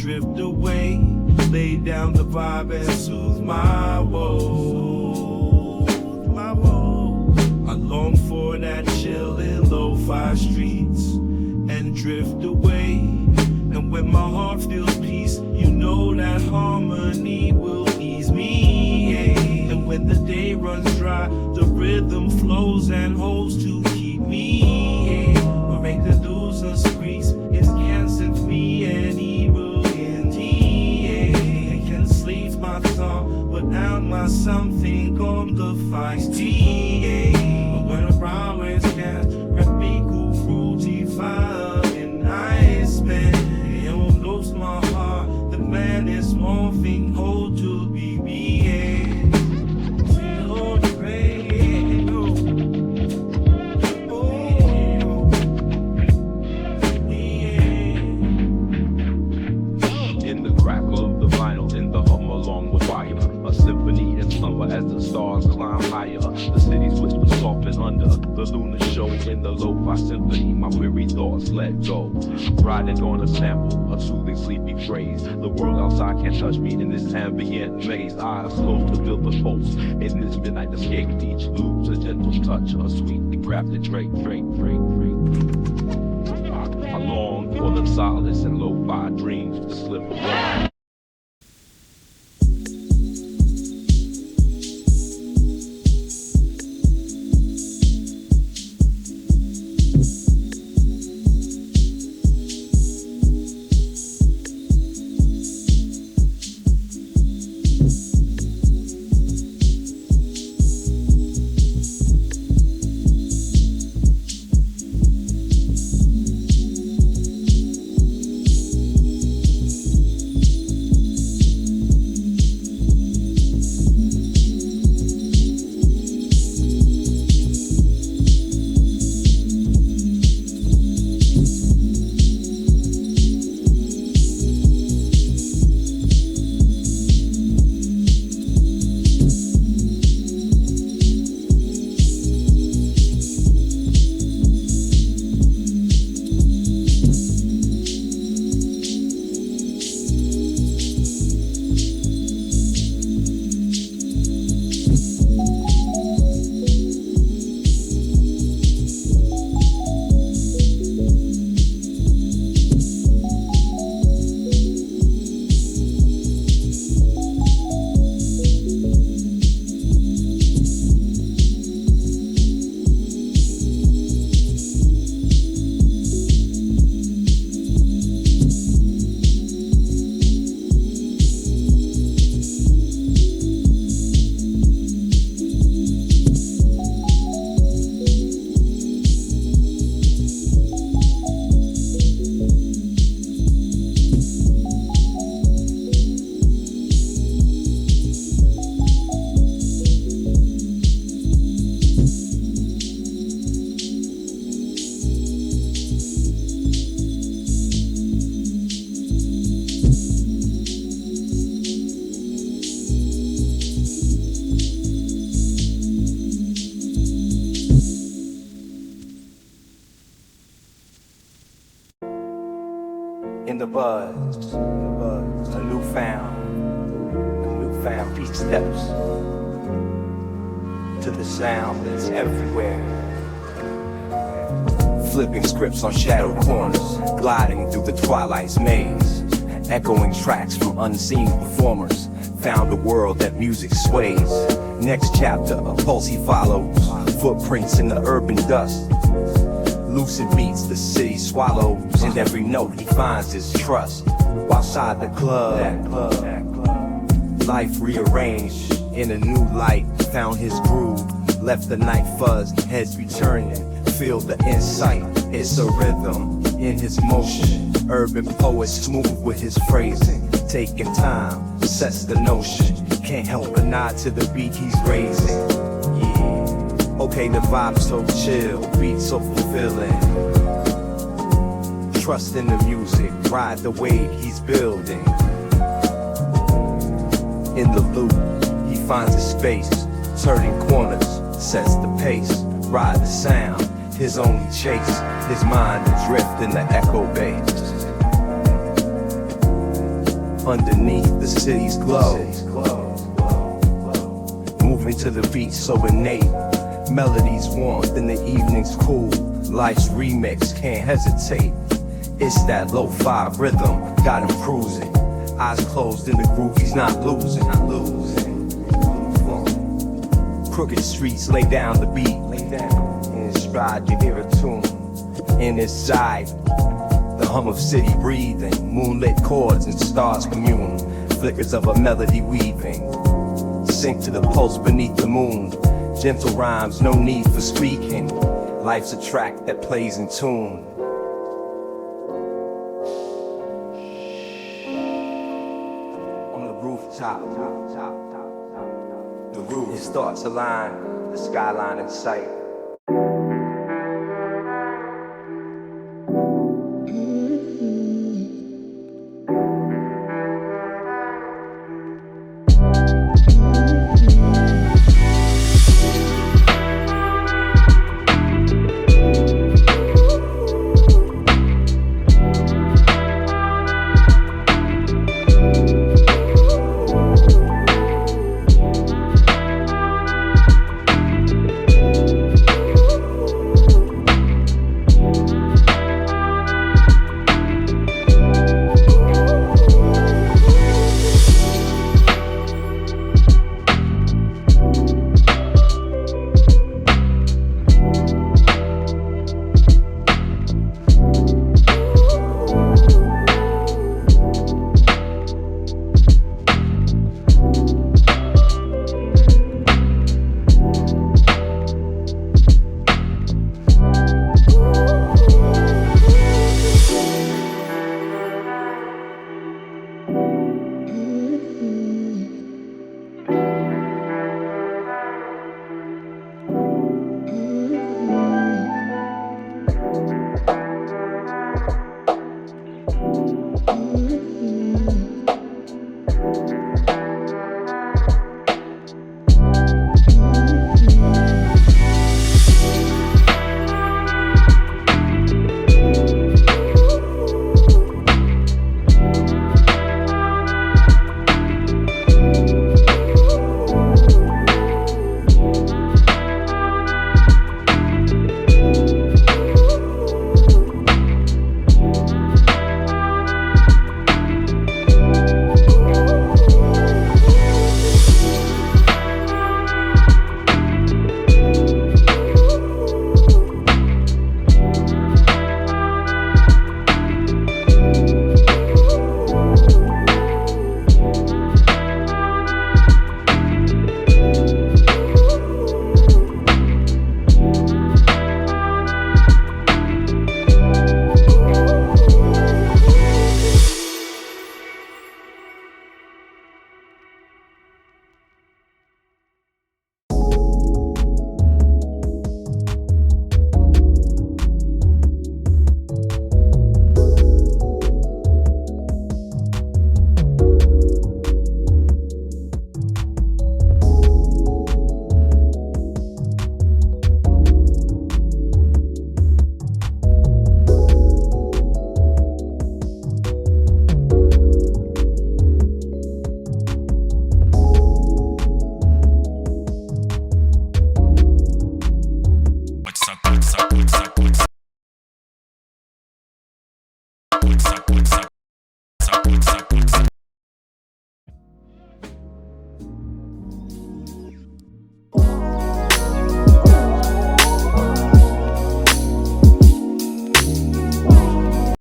drift away. Lay down the vibe and soothe my woes. I long for that chill in lo-fi streets and drift away. And when my heart feels peace, you know that harmony will ease me. Yeah. And when the day runs dry, the rhythm flows and holds to keep me. Yeah. But make the losers squeeze, it's cancer for me and evil indeed. Yeah. It can sleep my thought, but now my something on the feisty. Yeah. But when a brown is cast, repico fruity fire and ice man. My heart, the man is morphing, hold to BBA. Hold the rain, In the crackle of the vinyl, in the hum along with fire, a symphony in slumber as the stars climb higher. The city's whisper soft and under the lunar show. In the lo-fi symphony, my weary thoughts let go. Riding on a sample, a soothing sleepy phrase. The world outside can't touch me in this ambient maze. Eyes closed to feel the pulse in this midnight escape. Each lose a gentle touch, a sweetly crafted drake. I long for the solace and lo-fi dreams to slip away. In the buzz, a newfound beat steps to the sound that's everywhere. Flipping scripts on shadow corners, gliding through the twilight's maze, echoing tracks from unseen performers. Found a world that music sways. Next chapter, a pulse he follows, footprints in the urban dust. Lucid beats the city swallows, in every note he finds his trust. Outside the club, life rearranged in a new light. Found his groove, left the night fuzzed, heads returning. Feel the insight, it's a rhythm in his motion. Urban poet smooth with his phrasing, taking time, sets the notion. Can't help but nod to the beat he's raising. Yeah, okay, the vibe's so chill, beat so fulfilling. Trust in the music, ride the wave he's building. In the loop, he finds his space, turning corners, sets the pace, ride the sound, his only chase, his mind adrift in the echo base. underneath the city's glow. Moving to the beat so innate, melodies warmth in the evening's cool. Life's remix, can't hesitate. It's that lo-fi rhythm, got him cruising. Eyes closed in the groove, he's not losing. Crooked streets, lay down the beat. In his stride, you hear a tune. In his side, the hum of city breathing. Moonlit chords and stars commune. Flickers of a melody weaving. Sink to the pulse beneath the moon. Gentle rhymes, no need for speaking. Life's a track that plays in tune. On the rooftop, the roof, his thoughts align, the skyline in sight.